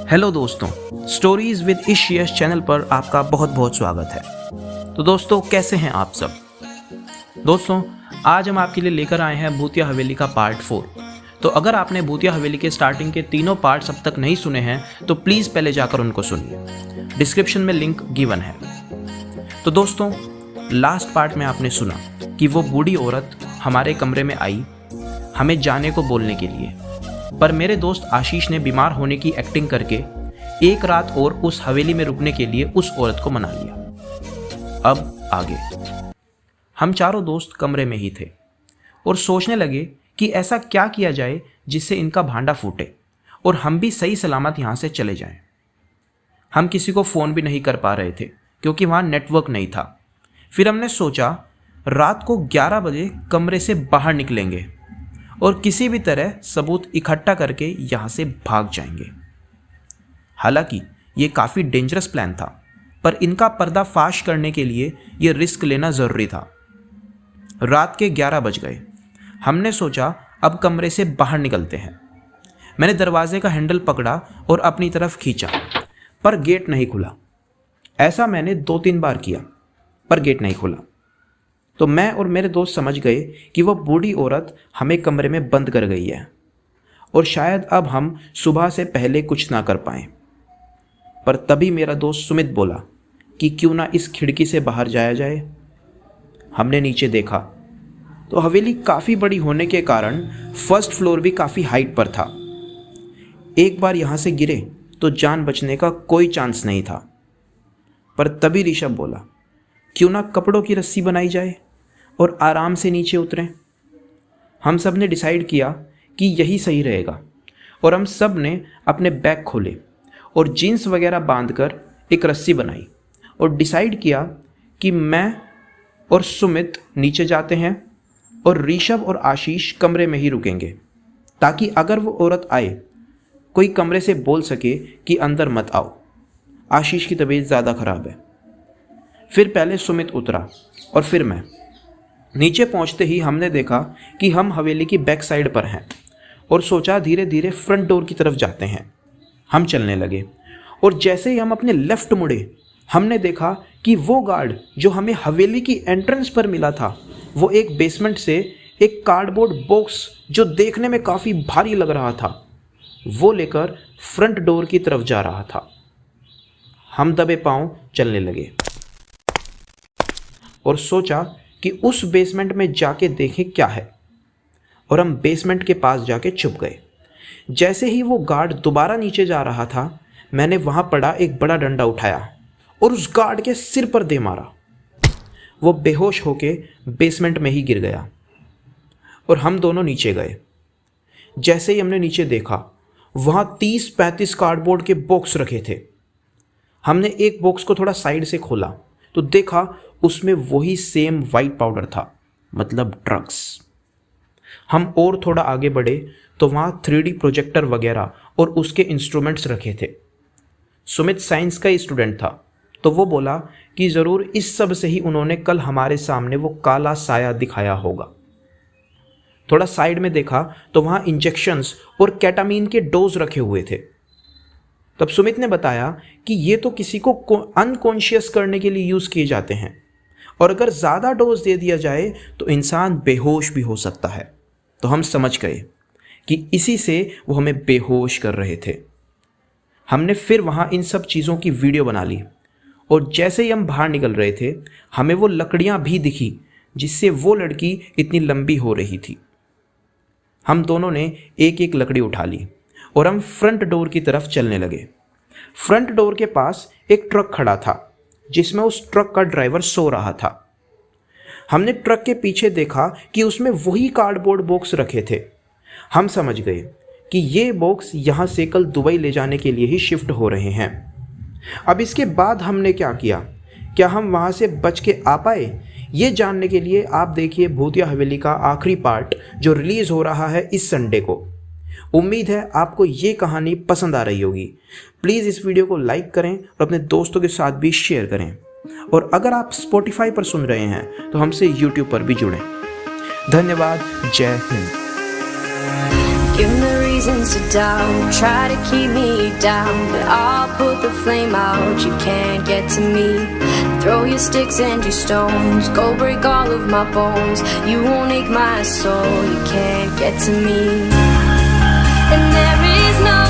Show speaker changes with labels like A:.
A: Hello दोस्तों, stories with इशियस channel पर आपका बहुत बहुत स्वागत है। तो दोस्तों, कैसे हैं आप सब? दोस्तों, आज हम आपके लिए लेकर आए हैं भूतिया हवेली का पार्ट 4। तो अगर आपने भूतिया हवेली के स्टार्टिंग के तीनों पार्ट्स अब तक नहीं सुने हैं तो प्लीज़ पहले जाकर उनको सुनिए। डिस्क्रिप्शन में लिंक गिवन है। तो दोस्तों, लास्ट पार्ट में आपने सुना कि वो बूढ़ी औरत हमारे कमरे में आई हमें जाने को बोलने के लिए, पर मेरे दोस्त आशीष ने बीमार होने की एक्टिंग करके एक रात और उस हवेली में रुकने के लिए उस औरत को मना लिया। अब आगे। हम चारों दोस्त कमरे में ही थे और सोचने लगे कि ऐसा क्या किया जाए जिससे इनका भांडा फूटे और हम भी सही सलामत यहाँ से चले जाएं। हम किसी को फ़ोन भी नहीं कर पा रहे थे क्योंकि वहाँ नेटवर्क नहीं था। फिर हमने सोचा रात को 11 बजे कमरे से बाहर निकलेंगे और किसी भी तरह सबूत इकट्ठा करके यहाँ से भाग जाएंगे। हालांकि ये काफ़ी डेंजरस प्लान था, पर इनका पर्दाफाश करने के लिए ये रिस्क लेना ज़रूरी था। रात के 11 बज गए। हमने सोचा अब कमरे से बाहर निकलते हैं। मैंने दरवाजे का हैंडल पकड़ा और अपनी तरफ खींचा, पर गेट नहीं खुला। ऐसा मैंने 2-3 बार किया, पर गेट नहीं खुला। तो मैं और मेरे दोस्त समझ गए कि वह बूढ़ी औरत हमें कमरे में बंद कर गई है और शायद अब हम सुबह से पहले कुछ ना कर पाएं। पर तभी मेरा दोस्त सुमित बोला कि क्यों ना इस खिड़की से बाहर जाया जाए। हमने नीचे देखा तो हवेली काफ़ी बड़ी होने के कारण फर्स्ट फ्लोर भी काफ़ी हाइट पर था। एक बार यहाँ से गिरे तो जान बचने का कोई चांस नहीं था। पर तभी ऋषभ बोला क्यों ना कपड़ों की रस्सी बनाई जाए और आराम से नीचे उतरें। हम सब ने डिसाइड किया कि यही सही रहेगा और हम सब ने अपने बैग खोले और जीन्स वगैरह बांधकर एक रस्सी बनाई और डिसाइड किया कि मैं और सुमित नीचे जाते हैं और ऋषभ और आशीष कमरे में ही रुकेंगे, ताकि अगर वो औरत आए कोई कमरे से बोल सके कि अंदर मत आओ, आशीष की तबीयत ज़्यादा ख़राब है। फिर पहले सुमित उतरा और फिर मैं। नीचे पहुंचते ही हमने देखा कि हम हवेली की बैक साइड पर हैं और सोचा धीरे धीरे फ्रंट डोर की तरफ जाते हैं। हम चलने लगे और जैसे ही हम अपने लेफ्ट मुड़े हमने देखा कि वो गार्ड जो हमें हवेली की एंट्रेंस पर मिला था वो एक बेसमेंट से एक कार्डबोर्ड बॉक्स जो देखने में काफ़ी भारी लग रहा था वो लेकर फ्रंट डोर की तरफ जा रहा था। हम दबे पांव चलने लगे और सोचा कि उस बेसमेंट में जाके देखें क्या है, और हम बेसमेंट के पास जाके छुप गए। जैसे ही वो गार्ड दोबारा नीचे जा रहा था मैंने वहां पड़ा एक बड़ा डंडा उठाया और उस गार्ड के सिर पर दे मारा। वो बेहोश होके बेसमेंट में ही गिर गया और हम दोनों नीचे गए। जैसे ही हमने नीचे देखा वहां 30-35 कार्डबोर्ड के बॉक्स रखे थे। हमने एक बॉक्स को थोड़ा साइड से खोला तो देखा उसमें वही सेम वाइट पाउडर था, मतलब ड्रग्स। हम और थोड़ा आगे बढ़े तो वहाँ 3D प्रोजेक्टर वगैरह और उसके इंस्ट्रूमेंट्स रखे थे। सुमित साइंस का स्टूडेंट था तो वो बोला कि ज़रूर इस सब से ही उन्होंने कल हमारे सामने वो काला साया दिखाया होगा। थोड़ा साइड में देखा तो वहाँ इंजेक्शंस और केटामीन के डोज रखे हुए थे। तब सुमित ने बताया कि ये तो किसी को अनकॉन्शियस करने के लिए यूज़ किए जाते हैं और अगर ज़्यादा डोज दे दिया जाए तो इंसान बेहोश भी हो सकता है। तो हम समझ गए कि इसी से वो हमें बेहोश कर रहे थे। हमने फिर वहाँ इन सब चीज़ों की वीडियो बना ली और जैसे ही हम बाहर निकल रहे थे हमें वो लकड़ियाँ भी दिखी जिससे वो लड़की इतनी लंबी हो रही थी। हम दोनों ने एक एक लकड़ी उठा ली और हम फ्रंट डोर की तरफ चलने लगे। फ्रंट डोर के पास एक ट्रक खड़ा था जिसमें उस ट्रक का ड्राइवर सो रहा था। हमने ट्रक के पीछे देखा कि उसमें वही कार्डबोर्ड बॉक्स रखे थे। हम समझ गए कि ये बॉक्स यहाँ से कल दुबई ले जाने के लिए ही शिफ्ट हो रहे हैं। अब इसके बाद हमने क्या किया, क्या हम वहाँ से बच के आ पाए, ये जानने के लिए आप देखिए भूतिया हवेली का आखिरी पार्ट जो रिलीज़ हो रहा है इस संडे को। उम्मीद है आपको ये कहानी पसंद आ रही होगी। प्लीज़ इस वीडियो को लाइक करें और अपने दोस्तों के साथ भी शेयर करें। और अगर आप स्पॉटिफाई पर सुन रहे हैं तो हमसे यूट्यूब पर भी जुड़ें। धन्यवाद। जय Hind.
B: reasons to doubt, try to keep me down, but I'll put the flame out. You can't get to me. Throw your sticks and your stones, go break all of my bones. You won't ache my soul. You can't get to me. And there is no